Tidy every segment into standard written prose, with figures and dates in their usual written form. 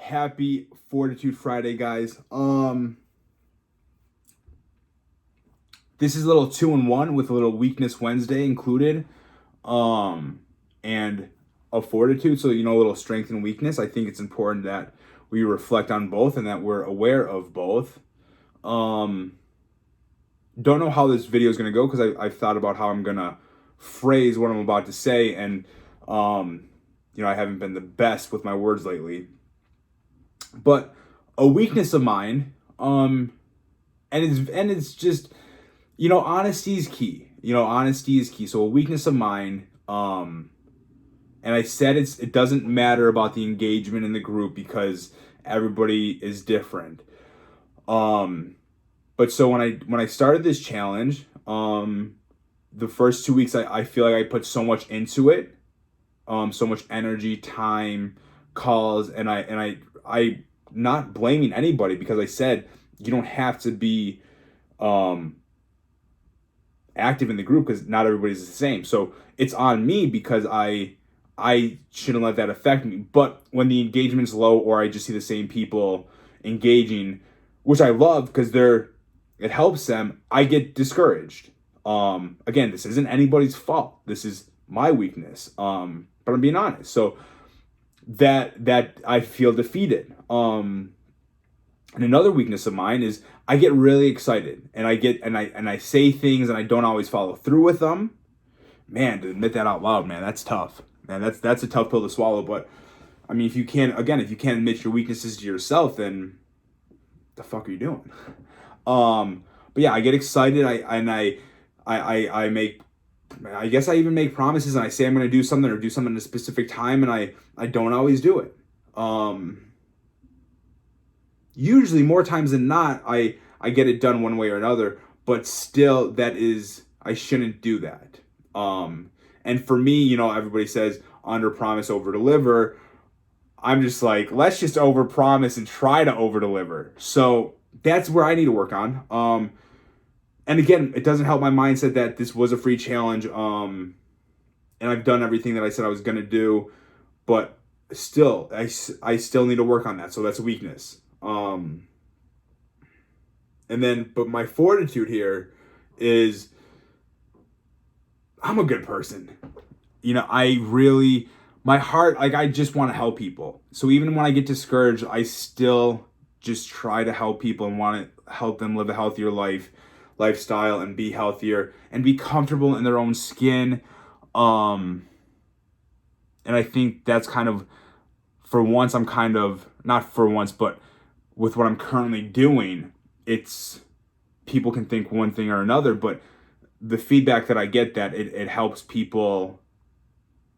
Happy Fortitude Friday, guys. This is a little 2-in-1 with a little Weakness Wednesday included, and a Fortitude. So a little strength and weakness. I think it's important that we reflect on both and that we're aware of both. Don't know how this video is gonna go because I've thought about how I'm gonna phrase what I'm about to say, and I haven't been the best with my words lately. But a weakness of mine, and it's just, honesty is key. Honesty is key. So a weakness of mine, and I said it doesn't matter about the engagement in the group because everybody is different. But so when I started this challenge, the first 2 weeks I feel like I put so much into it, so much energy, time, calls, and I not blaming anybody because I said you don't have to be active in the group because not everybody's the same. So it's on me because I shouldn't let that affect me. But when the engagement's low or I just see the same people engaging, which I love because it helps them, I get discouraged. Again, this isn't anybody's fault. This is my weakness. But I'm being honest. So that I feel defeated. And another weakness of mine is I get really excited and I say things and I don't always follow through with them. Man, to admit that out loud, man, that's tough. Man, that's a tough pill to swallow. But I mean, if you can't admit your weaknesses to yourself, then the fuck are you doing? But yeah, I get excited. I make, I guess I even make promises and I say I'm going to do something or do something at a specific time, and I don't always do it. Usually more times than not, I get it done one way or another, but still I shouldn't do that. And for me, everybody says under promise, over deliver. I'm just like, let's just over promise and try to over deliver. So that's where I need to work on. And again, it doesn't help my mindset that this was a free challenge. And I've done everything that I said I was going to do, but still, I still need to work on that. So that's a weakness. But my fortitude here is I'm a good person. My heart, like, I just want to help people. So even when I get discouraged, I still just try to help people and want to help them live a healthier lifestyle and be healthier and be comfortable in their own skin. And I think that's kind of, for once, I'm kind of, not for once, but with what I'm currently doing, it's, people can think one thing or another, but the feedback that I get, that it helps people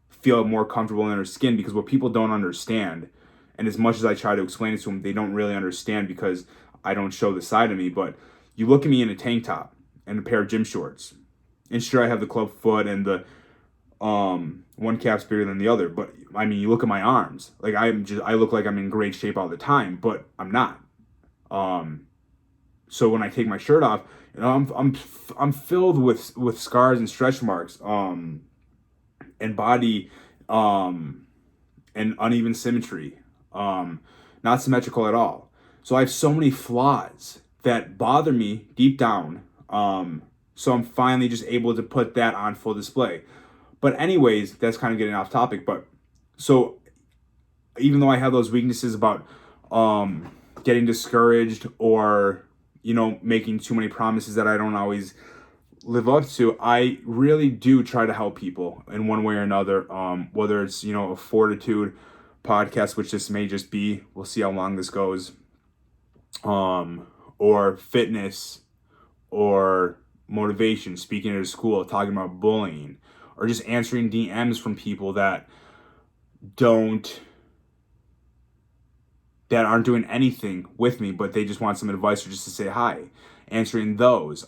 feel more comfortable in their skin, because what people don't understand, and as much as I try to explain it to them, they don't really understand because I don't show the side of me. But you look at me in a tank top and a pair of gym shorts, and sure, I have the club foot and the one calf's bigger than the other, but I mean, you look at my arms, like I look like I'm in great shape all the time, but I'm not. So when I take my shirt off, I'm filled with scars and stretch marks, and body, and uneven symmetry, not symmetrical at all. So I have so many flaws that bother me deep down. So I'm finally just able to put that on full display. But anyways, that's kind of getting off topic. But so even though I have those weaknesses about getting discouraged or making too many promises that I don't always live up to, I really do try to help people in one way or another. Whether it's a Fortitude podcast, which this may just be, we'll see how long this goes, or fitness, or motivation, speaking at a school, talking about bullying, or just answering DMs from people that aren't doing anything with me, but they just want some advice or just to say hi. Answering those,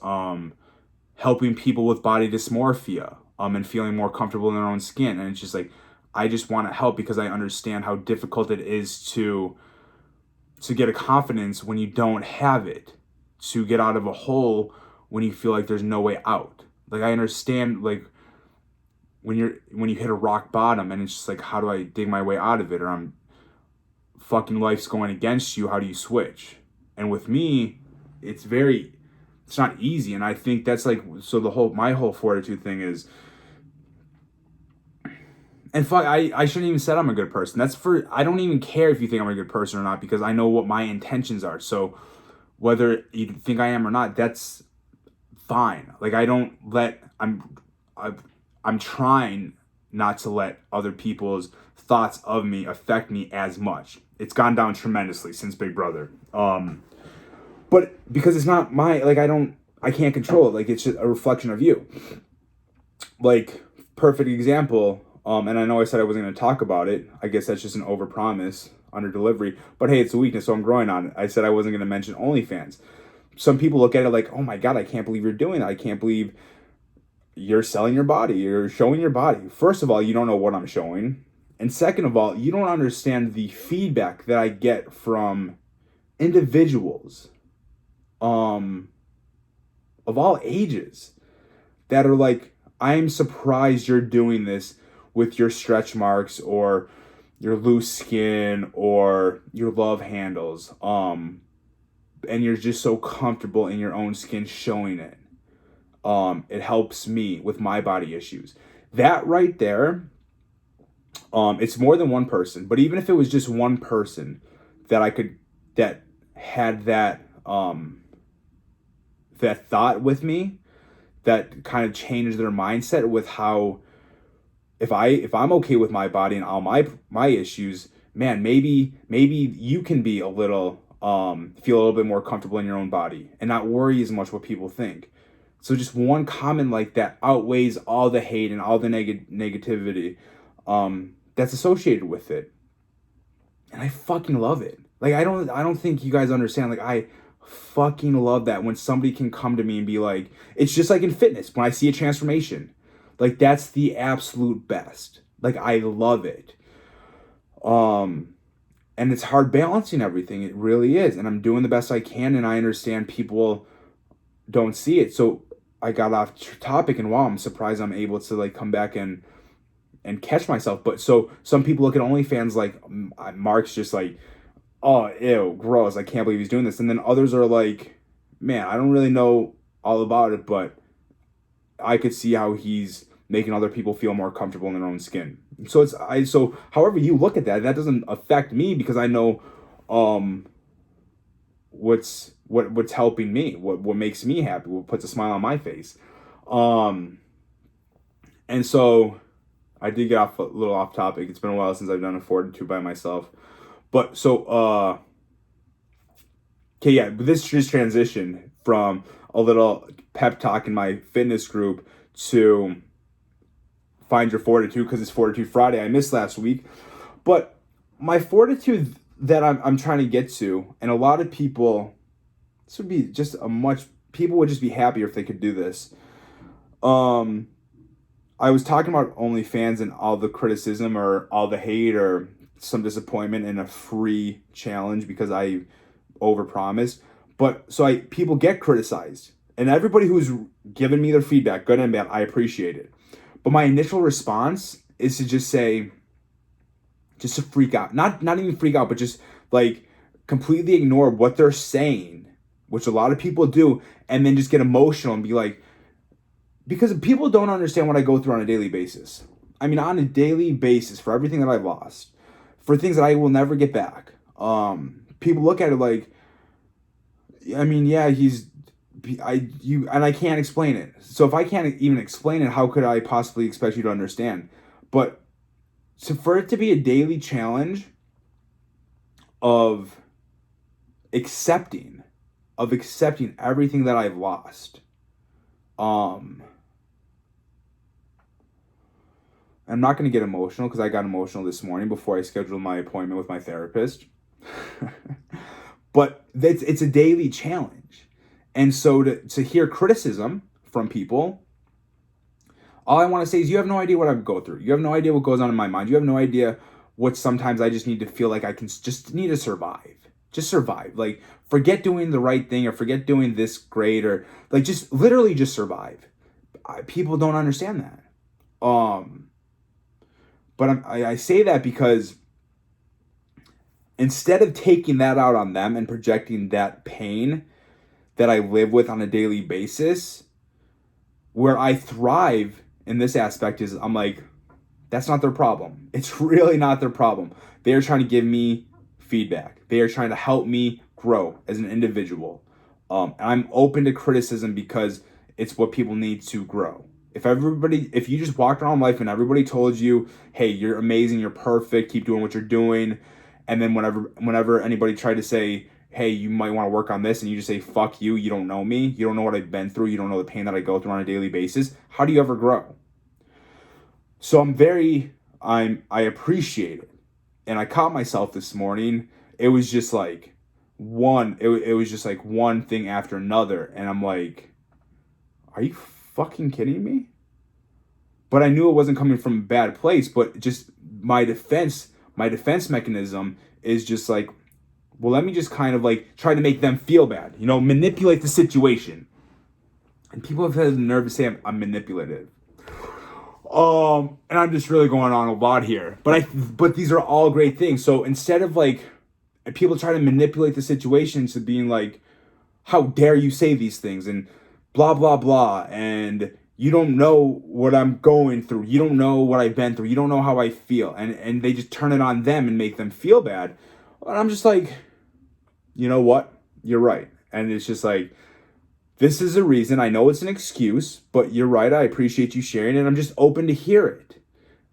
helping people with body dysmorphia, and feeling more comfortable in their own skin. And it's just like, I just want to help because I understand how difficult it is to get a confidence when you don't have it, to get out of a hole when you feel like there's no way out. Like, I understand, like, when you hit a rock bottom and it's just like, how do I dig my way out of it? Or fucking life's going against you, how do you switch? And with me, it's not easy. And I think that's like, so my whole fortitude thing is, and fuck, I shouldn't even said I'm a good person. I don't even care if you think I'm a good person or not, because I know what my intentions are. So whether you think I am or not, that's fine. Like, I'm trying not to let other people's thoughts of me affect me as much. It's gone down tremendously since Big Brother. But because it's not I can't control it. Like, it's just a reflection of you. Like, perfect example. And I know I said I wasn't going to talk about it. I guess that's just an overpromise, under delivery. But hey, it's a weakness, so I'm growing on it. I said I wasn't going to mention OnlyFans. Some people look at it like, oh my God, I can't believe you're doing that. I can't believe you're selling your body. You're showing your body. First of all, you don't know what I'm showing. And second of all, you don't understand the feedback that I get from individuals of all ages that are like, I'm surprised you're doing this with your stretch marks or your loose skin or your love handles. And you're just so comfortable in your own skin showing it. It helps me with my body issues. That right there, it's more than one person, but even if it was just one person that had that thought with me, that kind of changed their mindset with how, if I'm okay with my body and all my issues, man, maybe you can be a little feel a little bit more comfortable in your own body and not worry as much what people think. So just one comment like that outweighs all the hate and all the negativity that's associated with it. And I fucking love it. Like, I don't think you guys understand. Like, I fucking love that when somebody can come to me and be like, it's just like in fitness when I see a transformation. Like, that's the absolute best. Like, I love it. And it's hard balancing everything. It really is. And I'm doing the best I can, and I understand people don't see it. So I got off topic, and wow, I'm surprised I'm able to like come back and catch myself. But so some people look at OnlyFans like Mark's just like, oh, ew, gross, I can't believe he's doing this. And then others are like, man, I don't really know all about it, but I could see how he's making other people feel more comfortable in their own skin. So however you look at that doesn't affect me, because I know what's helping me, what makes me happy, what puts a smile on my face. And so I did get a little off topic. It's been a while since I've done a Fortitude by myself. But so okay, yeah, this just transitioned from a little pep talk in my fitness group to find your fortitude, because it's Fortitude Friday. I missed last week. But my fortitude that I'm trying to get to, and a lot of people, this would be just people would just be happier if they could do this. I was talking about OnlyFans and all the criticism or all the hate or some disappointment in a free challenge because I overpromised. But so people get criticized, and everybody who's given me their feedback, good and bad, I appreciate it. But my initial response is to just say, just to freak out. Not even freak out, but just like completely ignore what they're saying, which a lot of people do, and then just get emotional and be like, because people don't understand what I go through on a daily basis. I mean, on a daily basis, for everything that I've lost, for things that I will never get back. People look at it like, I mean, yeah, and I can't explain it. So if I can't even explain it, how could I possibly expect you to understand? But so for it to be a daily challenge of accepting everything that I've lost, I'm not going to get emotional, because I got emotional this morning before I scheduled my appointment with my therapist. But it's a daily challenge. And so to hear criticism from people, all I want to say is, you have no idea what I go through. You have no idea what goes on in my mind. You have no idea what sometimes I just need to feel like I can just need to survive. Just survive. Like, forget doing the right thing or forget doing this great, or like just literally just survive. People don't understand that. But I say that because instead of taking that out on them and projecting that pain that I live with on a daily basis, where I thrive in this aspect is I'm like, that's not their problem. It's really not their problem. They are trying to give me feedback. They are trying to help me grow as an individual. And I'm open to criticism because it's what people need to grow. If you just walked around life and everybody told you, hey, you're amazing, you're perfect, keep doing what you're doing, and then whenever anybody tried to say, hey, you might want to work on this, and you just say, fuck you, you don't know me, you don't know what I've been through, you don't know the pain that I go through on a daily basis, how do you ever grow? So I appreciate it. And I caught myself this morning. It was just like it was just like one thing after another. And I'm like, are you fucking kidding me? But I knew it wasn't coming from a bad place, but just my defense mechanism is just like, well, let me just kind of like try to make them feel bad, manipulate the situation. And people have had the nerve to say I'm manipulative. And I'm just really going on a lot here, but these are all great things. So instead of like people try to manipulate the situation to being like, how dare you say these things and blah, blah, blah. And you don't know what I'm going through. You don't know what I've been through. You don't know how I feel. And they just turn it on them and make them feel bad. And I'm just like, you know what? You're right. And it's just like, this is a reason. I know it's an excuse, but you're right. I appreciate you sharing it. I'm just open to hear it.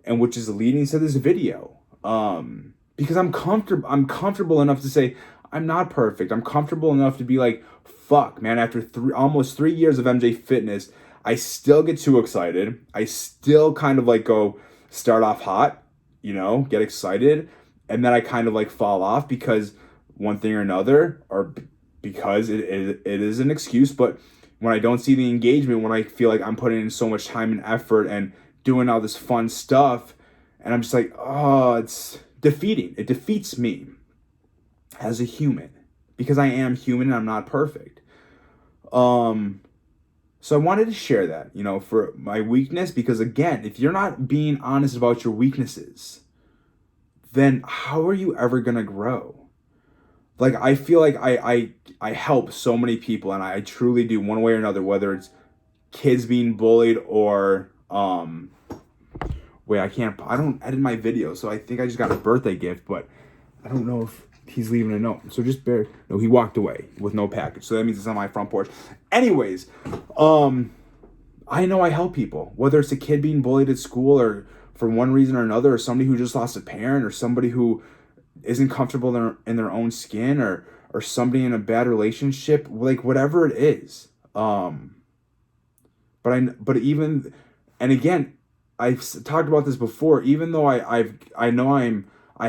And which is leading to this video. Because I'm comfortable enough to say I'm not perfect. I'm comfortable enough to be like, fuck, man, after almost 3 years of MJ Fitness, I still get too excited. I still kind of like go start off hot, get excited. And then I kind of like fall off because one thing or another, or because it is an excuse. But when I don't see the engagement, when I feel like I'm putting in so much time and effort and doing all this fun stuff, and I'm just like, oh, it's defeating. It defeats me as a human because I am human and I'm not perfect. So I wanted to share that, for my weakness, because again, if you're not being honest about your weaknesses, then how are you ever going to grow? Like, I feel like I help so many people, and I truly do, one way or another, whether it's kids being bullied or, wait, I don't edit my videos, so I think I just got a birthday gift, but I don't know if he's leaving a note, so no, he walked away with no package, so that means it's on my front porch. Anyways, I know I help people, whether it's a kid being bullied at school or for one reason or another, or somebody who just lost a parent, or somebody who isn't comfortable in their own skin, or somebody in a bad relationship, like whatever it is. But even, and again, I've talked about this before, even though I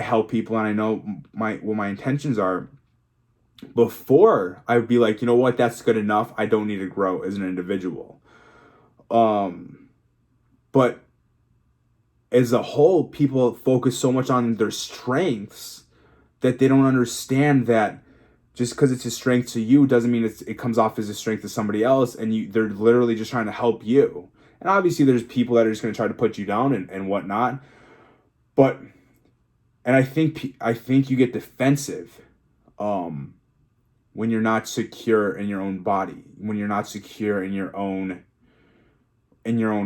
help people and I know what my intentions are, before I would be like, you know what, that's good enough. I don't need to grow as an individual. But as a whole, people focus so much on their strengths that they don't understand that just because it's a strength to you doesn't mean it comes off as a strength to somebody else, and they're literally just trying to help you. And obviously there's people that are just going to try to put you down and whatnot. But, and I think you get defensive when you're not secure in your own body, when you're not secure in your own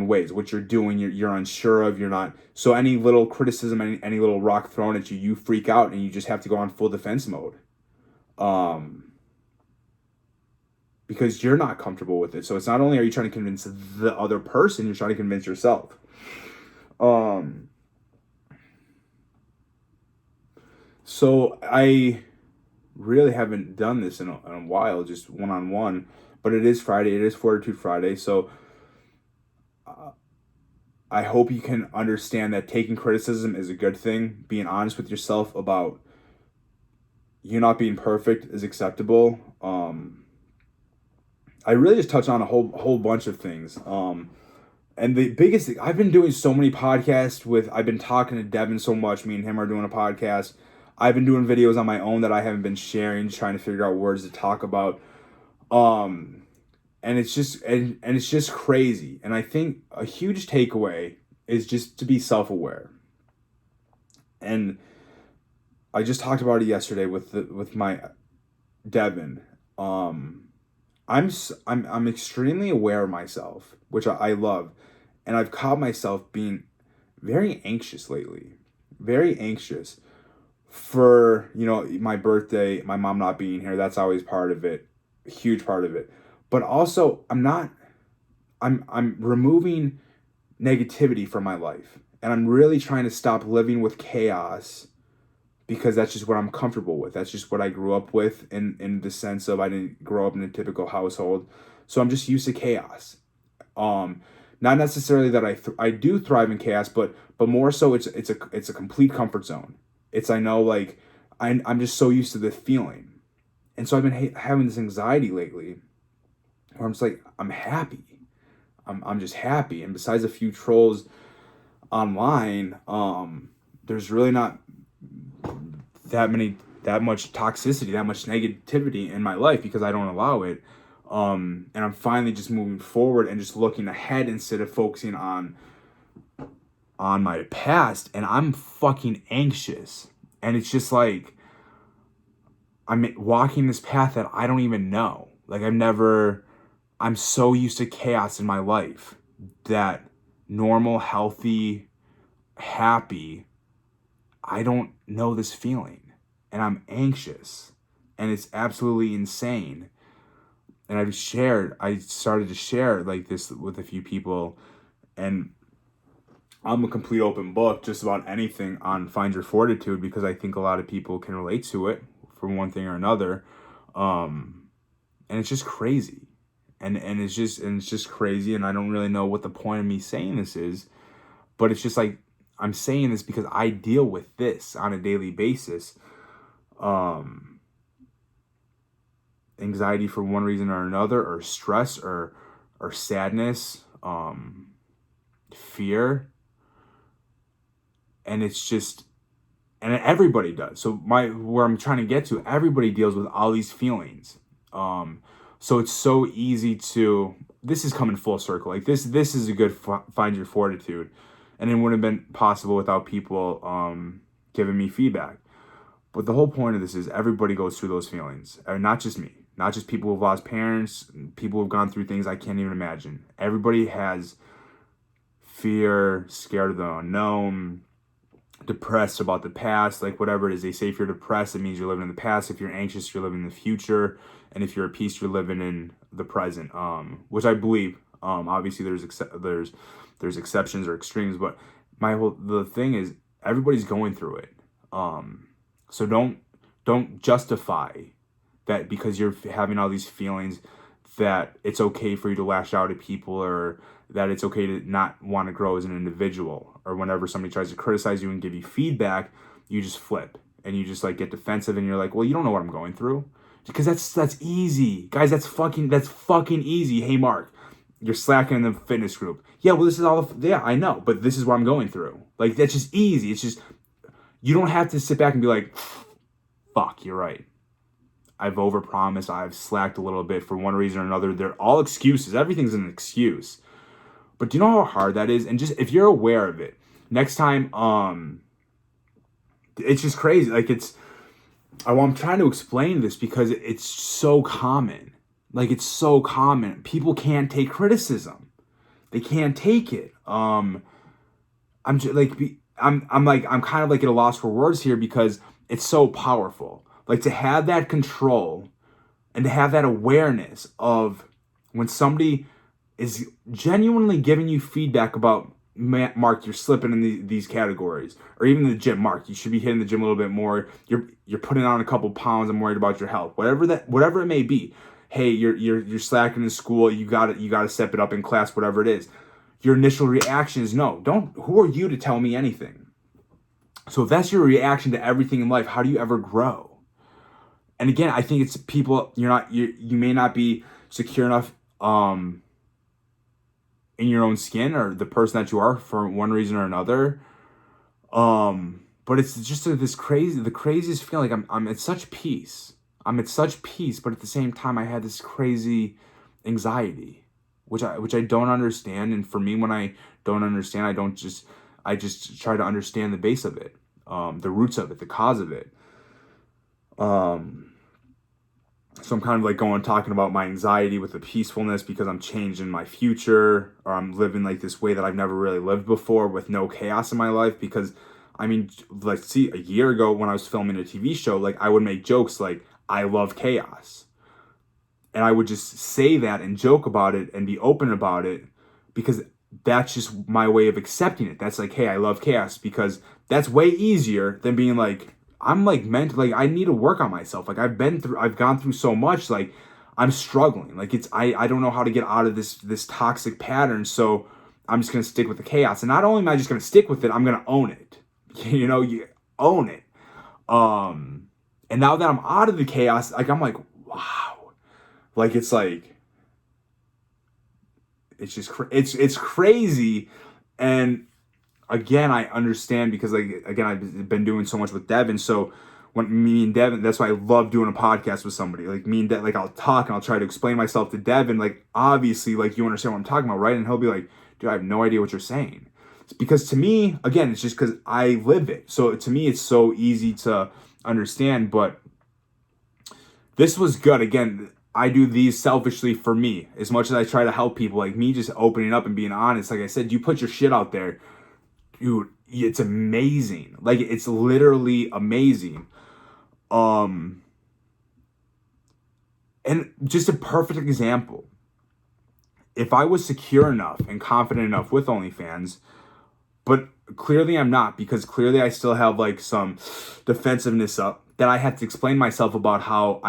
ways, what you're doing, you're unsure of, you're not. So any little criticism, any little rock thrown at you, you freak out and you just have to go on full defense mode. Because you're not comfortable with it. So it's not only are you trying to convince the other person, you're trying to convince yourself. So I really haven't done this in a while, just one-on-one, but it is Friday. It is Fortitude Friday. So I hope you can understand that taking criticism is a good thing. Being honest with yourself about you not being perfect is acceptable. I really just touched on a whole bunch of things. And the biggest thing, I've been doing so many podcasts I've been talking to Devin so much. Me and him are doing a podcast. I've been doing videos on my own that I haven't been sharing, trying to figure out words to talk about. And it's just crazy. And I think a huge takeaway is just to be self-aware. And I just talked about it yesterday with my Devin. I'm extremely aware of myself, which I love, and I've caught myself being very anxious lately, very anxious for my birthday, my mom not being here. That's always part of it, a huge part of it. But also, I'm removing negativity from my life, and I'm really trying to stop living with chaos because that's just what I'm comfortable with. That's just what I grew up with in the sense of I didn't grow up in a typical household. So I'm just used to chaos. Um Not necessarily that I do thrive in chaos, but more so it's a complete comfort zone. It's I know like I'm just so used to the feeling. And so I've been having this anxiety lately where I'm just like I'm happy. I'm just happy, and besides a few trolls online, there's really not that much toxicity, that much negativity in my life because I don't allow it. And I'm finally just moving forward and just looking ahead instead of focusing on my past. And I'm fucking anxious. And it's just like I'm walking this path that I don't even know. Like I'm so used to chaos in my life that normal, healthy, happy, I don't know this feeling, and I'm anxious, and it's absolutely insane. And I started to share like this with a few people, and I'm a complete open book just about anything on Find Your Fortitude because I think a lot of people can relate to it from one thing or another. And it's just crazy. And it's just crazy, and I don't really know what the point of me saying this is, but it's just like I'm saying this because I deal with this on a daily basis. Anxiety for one reason or another, or stress, or sadness, fear, and it's just, and everybody does. So where I'm trying to get to, everybody deals with all these feelings. So it's so easy to. This is coming full circle. Like this is a good Find Your Fortitude, and it wouldn't have been possible without people giving me feedback. But the whole point of this is everybody goes through those feelings, not just me, not just people who've lost parents, people who've gone through things I can't even imagine. Everybody has fear, scared of the unknown, depressed about the past, like whatever it is. They say if you're depressed, it means you're living in the past. If you're anxious, you're living in the future. And if you're at peace, you're living in the present, which I believe. Obviously, there's exceptions or extremes, but the thing is, everybody's going through it. So don't justify that because you're having all these feelings that it's okay for you to lash out at people, or that it's okay to not want to grow as an individual, or whenever somebody tries to criticize you and give you feedback, you just flip and you just like get defensive and you're like, well, you don't know what I'm going through. Because that's easy. Guys, that's fucking easy. Hey, Mark, you're slacking in the fitness group. Yeah, well, this is all, yeah, I know, but this is what I'm going through. Like, that's just easy. It's just, you don't have to sit back and be like, fuck, you're right. I've overpromised. I've slacked a little bit for one reason or another. They're all excuses. Everything's an excuse. But do you know how hard that is? And just, if you're aware of it, next time, it's just crazy. Like, I'm trying to explain this because it's so common. Like, it's so common. People can't take criticism. They can't take it. I'm kind of like at a loss for words here because it's so powerful. Like, to have that control and to have that awareness of when somebody is genuinely giving you feedback about, Mark, you're slipping in these categories, or even the gym, Mark, you should be hitting the gym a little bit more. You're putting on a couple pounds. I'm worried about your health. Whatever it may be. Hey, you're slacking in school. You got to step it up in class. Whatever it is, your initial reaction is no. Don't. Who are you to tell me anything? So if that's your reaction to everything in life, how do you ever grow? And again, I think it's people. You may not be secure enough. In your own skin, or the person that you are for one reason or another, but it's just the craziest feeling. Like I'm at such peace. But at the same time, I had this crazy anxiety, which I don't understand. And for me, when I don't understand, I just try to understand the base of it, the roots of it, the cause of it. So I'm kind of like talking about my anxiety with the peacefulness because I'm changing my future, or I'm living like this way that I've never really lived before with no chaos in my life. Because I mean, like, see, a year ago when I was filming a TV show, like, I would make jokes like, I love chaos. And I would just say that and joke about it and be open about it because that's just my way of accepting it. That's like, hey, I love chaos, because that's way easier than being like, I'm like like, I need to work on myself. Like, I've gone through so much, like, I'm struggling. Like, I don't know how to get out of this toxic pattern. So I'm just going to stick with the chaos. And not only am I just going to stick with it, I'm going to own it. You own it. And now that I'm out of the chaos, like, I'm like, wow. Like, it's just it's crazy. And again, I understand because, like, again, I've been doing so much with Devin. So when me and Devin, that's why I love doing a podcast with somebody like me and like, I'll talk and I'll try to explain myself to Devin. Like, obviously, like, you understand what I'm talking about, right? And he'll be like, dude, I have no idea what you're saying. It's because to me, again, it's just because I live it. So to me, it's so easy to understand. But this was good. Again, I do these selfishly for me as much as I try to help people. Like, me just opening up and being honest. Like I said, you put your shit out there, dude, it's amazing. Like, it's literally amazing. And just a perfect example. If I was secure enough and confident enough with OnlyFans, but clearly I'm not, because clearly I still have like some defensiveness up, that I have to explain myself about how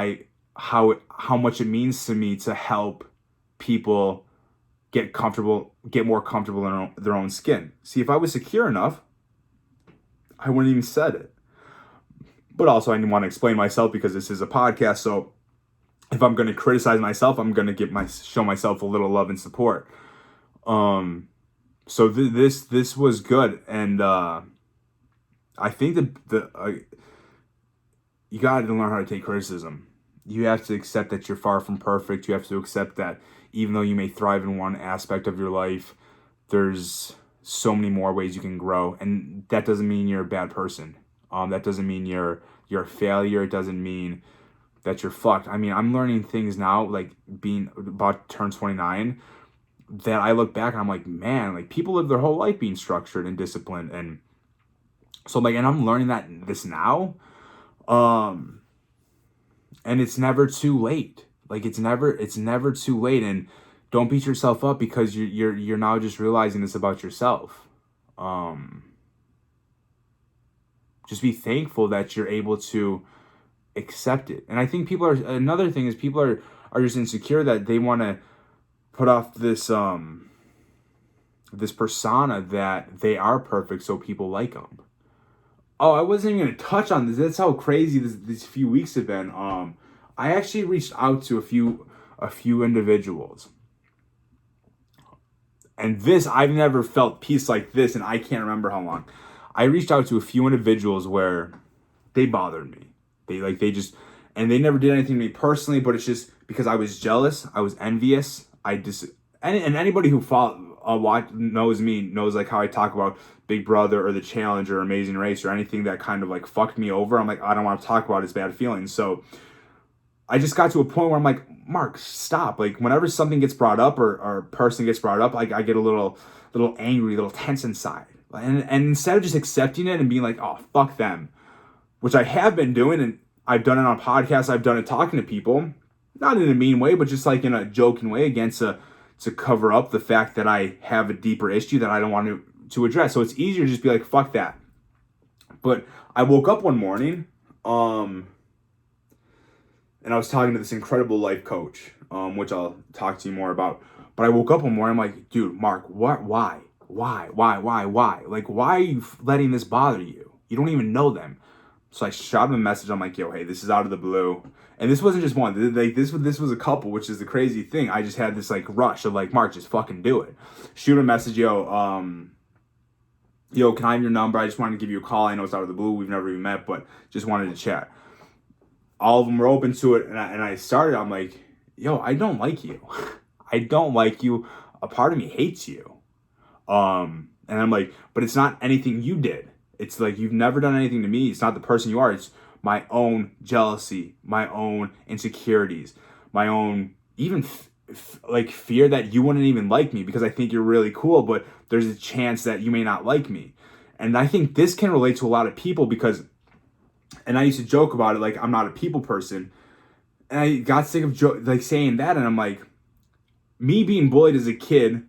much it means to me to help people get more comfortable in their own skin. See, if I was secure enough, I wouldn't even said it. But also, I didn't want to explain myself because this is a podcast. So if I'm going to criticize myself, I'm going to show myself a little love and support. So this was good. And I think you got to learn how to take criticism. You have to accept that you're far from perfect. You have to accept that even though you may thrive in one aspect of your life, there's so many more ways you can grow. And that doesn't mean you're a bad person. That doesn't mean you're a failure. It doesn't mean that you're fucked. I mean, I'm learning things now, like being about to turn 29, that I look back and I'm like, man, like, people live their whole life being structured and disciplined. And so, like, and I'm learning this now. And it's never too late. Like, it's never too late. And don't beat yourself up because you're now just realizing this about yourself. Just be thankful that you're able to accept it. And I think another thing is people are just insecure that they want to put off this persona that they are perfect so people like them. Oh, I wasn't even going to touch on this. That's how crazy these few weeks have been. I actually reached out to a few individuals. And I've never felt peace like this, and I can't remember how long. I reached out to a few individuals where they bothered me. And they never did anything to me personally, but it's just because I was jealous, I was envious. And anybody who knows me knows, like, how I talk about Big Brother or The Challenge or Amazing Race or anything that kind of like fucked me over. I'm like, I don't want to talk about his bad feelings. So I just got to a point where I'm like, Mark, stop. Like, whenever something gets brought up or a person gets brought up, like, I get a little angry, a little tense inside. And instead of just accepting it and being like, oh, fuck them, which I have been doing, and I've done it on podcasts, I've done it talking to people, not in a mean way, but just like in a joking way, again, to cover up the fact that I have a deeper issue that I don't want to address. So it's easier to just be like, fuck that. But I woke up one morning, and I was talking to this incredible life coach, which I'll talk to you more about. But I woke up one morning, I'm like, dude, Mark, what? Why? Like, why are you letting this bother you? You don't even know them. So I shot him a message. I'm like, yo, hey, this is out of the blue. And this wasn't just one. Like, this was a couple, which is the crazy thing. I just had this, like, rush of, like, Mark, just fucking do it. Shoot a message, yo, can I have your number? I just wanted to give you a call. I know it's out of the blue. We've never even met, but just wanted to chat. All of them were open to it. And I started, I'm like, yo, I don't like you. I don't like you. A part of me hates you. And I'm like, but it's not anything you did. It's like, you've never done anything to me. It's not the person you are. my own jealousy, my own insecurities, my own even like fear that you wouldn't even like me because I think you're really cool, but there's a chance that you may not like me. And I think this can relate to a lot of people because, and I used to joke about it, like I'm not a people person, and I got sick of like saying that, and I'm like, me being bullied as a kid,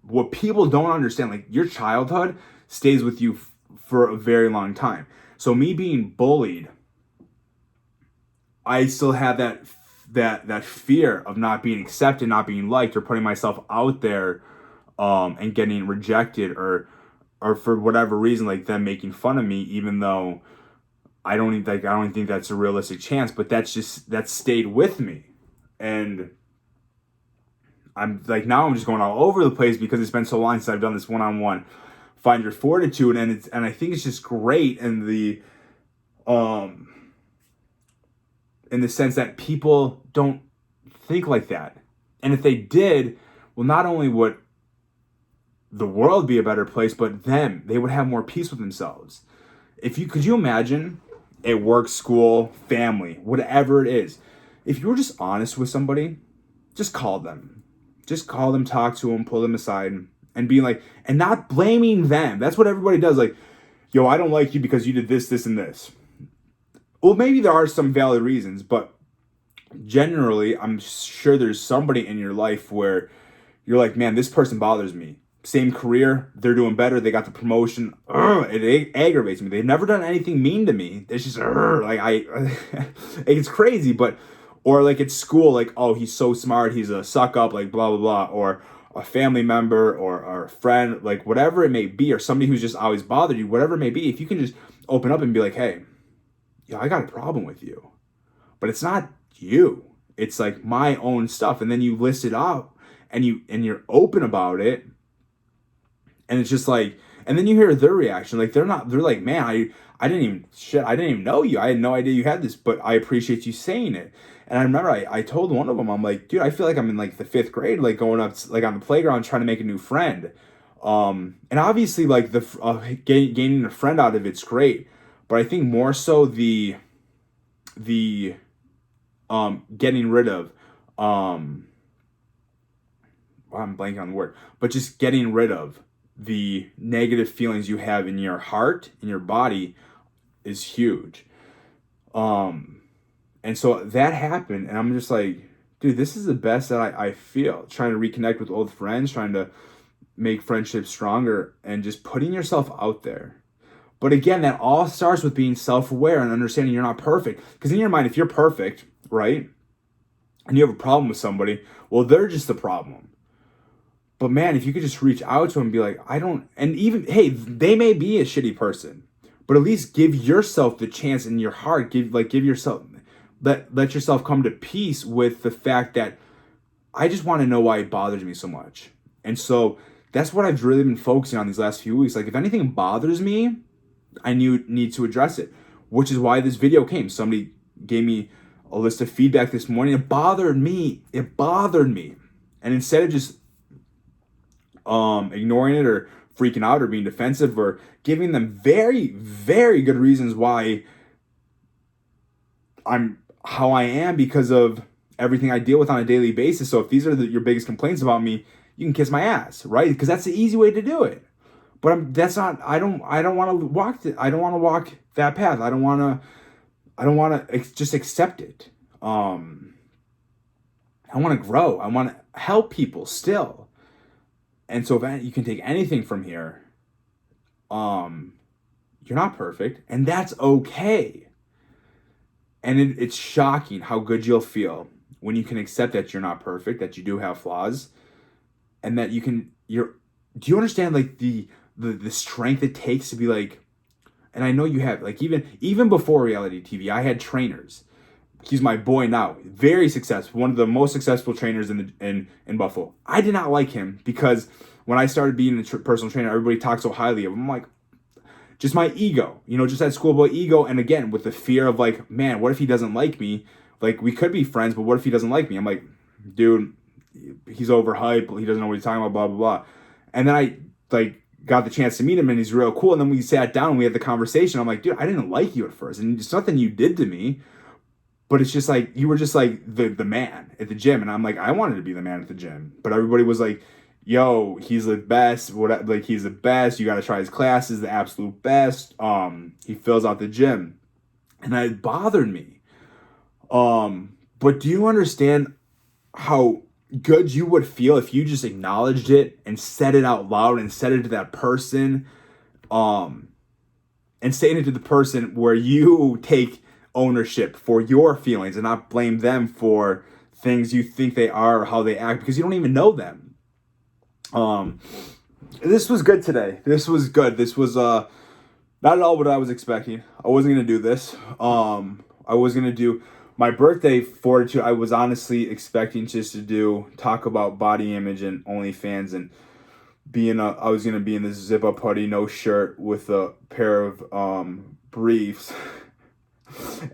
what people don't understand, like your childhood stays with you for a very long time. So me being bullied, I still have that fear of not being accepted, not being liked, or putting myself out there, and getting rejected, or for whatever reason, like them making fun of me, even though I don't even think that's a realistic chance. But that stayed with me, and I'm like, now I'm just going all over the place because it's been so long since I've done this one-on-one Find Your Fortitude, and I think it's just great in the sense that people don't think like that. And if they did, well, not only would the world be a better place, but they would have more peace with themselves. Could you imagine at work, school, family, whatever it is, if you were just honest with somebody, just call them, talk to them, pull them aside, and be like, and not blaming them. That's what everybody does. Like, yo, I don't like you because you did this, this, and this. Well, maybe there are some valid reasons, but generally, I'm sure there's somebody in your life where you're like, man, this person bothers me. Same career, they're doing better, they got the promotion. It aggravates me. They've never done anything mean to me. It's just like it's crazy. But or like at school, like, oh, he's so smart, he's a suck up, like blah blah blah, or a family member or a friend, like whatever it may be, or somebody who's just always bothered you, whatever it may be. If you can just open up and be like, hey, I got a problem with you, but it's not you. It's like my own stuff, and then you list it out, and you're open about it. And it's just like, and then you hear their reaction. Like they're like, man, I didn't even know you. I had no idea you had this, but I appreciate you saying it. And I remember I told one of them, I'm like, dude, I feel like I'm in like the 5th grade, like going up like on the playground trying to make a new friend. And obviously like gaining a friend out of it's great, but I think more so the getting rid of, I'm blanking on the word, but just getting rid of the negative feelings you have in your heart, in your body, is huge. And so that happened, and I'm just like, dude, this is the best that I feel. Trying to reconnect with old friends, trying to make friendships stronger, and just putting yourself out there. But again, that all starts with being self-aware and understanding you're not perfect. Because in your mind, if you're perfect, right, and you have a problem with somebody, well, they're just the problem. But man, if you could just reach out to them and be like, and even, hey, they may be a shitty person, but at least give yourself the chance in your heart, let yourself come to peace with the fact that I just want to know why it bothers me so much. And so that's what I've really been focusing on these last few weeks. Like if anything bothers me, I need to address it, which is why this video came. Somebody gave me a list of feedback this morning. It bothered me. And instead of just ignoring it or freaking out or being defensive or giving them very, very good reasons why I'm how I am because of everything I deal with on a daily basis. So if these are your biggest complaints about me, you can kiss my ass, right? Because that's the easy way to do it. But I don't want to walk that path. I don't want to just accept it. I want to grow. I want to help people still. And so if you can take anything from here, you're not perfect, and that's okay. And it's shocking how good you'll feel when you can accept that you're not perfect, that you do have flaws, and that do you understand like the strength it takes to be like, and I know you have, like even before reality TV, I had trainers. He's my boy now, very successful, one of the most successful trainers in Buffalo. I did not like him because when I started being a personal trainer, everybody talked so highly of him. I'm like, just my ego, just that schoolboy ego. And again, with the fear of like, man, what if he doesn't like me? Like we could be friends, but what if he doesn't like me? I'm like, dude, he's overhyped. He doesn't know what he's talking about, blah, blah, blah. And then I like got the chance to meet him, and he's real cool. And then we sat down and we had the conversation. I'm like, dude, I didn't like you at first, and it's nothing you did to me, but it's just like you were just like the man at the gym, and I'm like, I wanted to be the man at the gym, but everybody was like, yo, he's the best. What, like, he's the best. You got to try his classes, the absolute best. He fills out the gym, and that it bothered me. But do you understand how good you would feel if you just acknowledged it and said it out loud and said it to that person, and saying it to the person where you take ownership for your feelings and not blame them for things you think they are or how they act, because you don't even know them. This was good today. This was good. This was not at all what I was expecting. I wasn't gonna do this. I was gonna do my birthday Fortitude. I was honestly expecting just to talk about body image and OnlyFans, and I was gonna be in this zip up hoodie, no shirt, with a pair of briefs.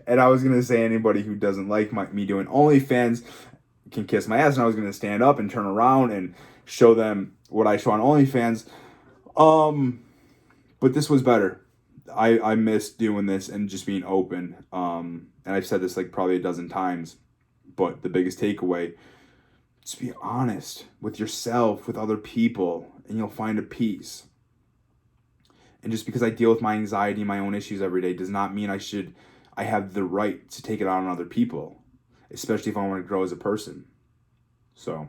And I was gonna say anybody who doesn't like me doing OnlyFans can kiss my ass, and I was gonna stand up and turn around and show them what I show on OnlyFans. But this was better. I miss doing this and just being open. And I've said this like probably a dozen times, but the biggest takeaway: just be honest with yourself, with other people, and you'll find a peace. And just because I deal with my anxiety and my own issues every day does not mean I have the right to take it out on other people, especially if I want to grow as a person. So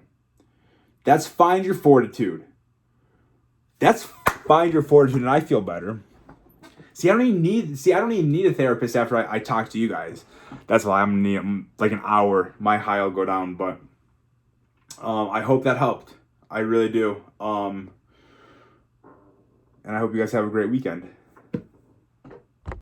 that's Find Your Fortitude. That's Find Your Fortitude, and I feel better. I don't even need a therapist after I talk to you guys. That's why I'm gonna need like an hour. My high will go down, but I hope that helped. I really do. And I hope you guys have a great weekend.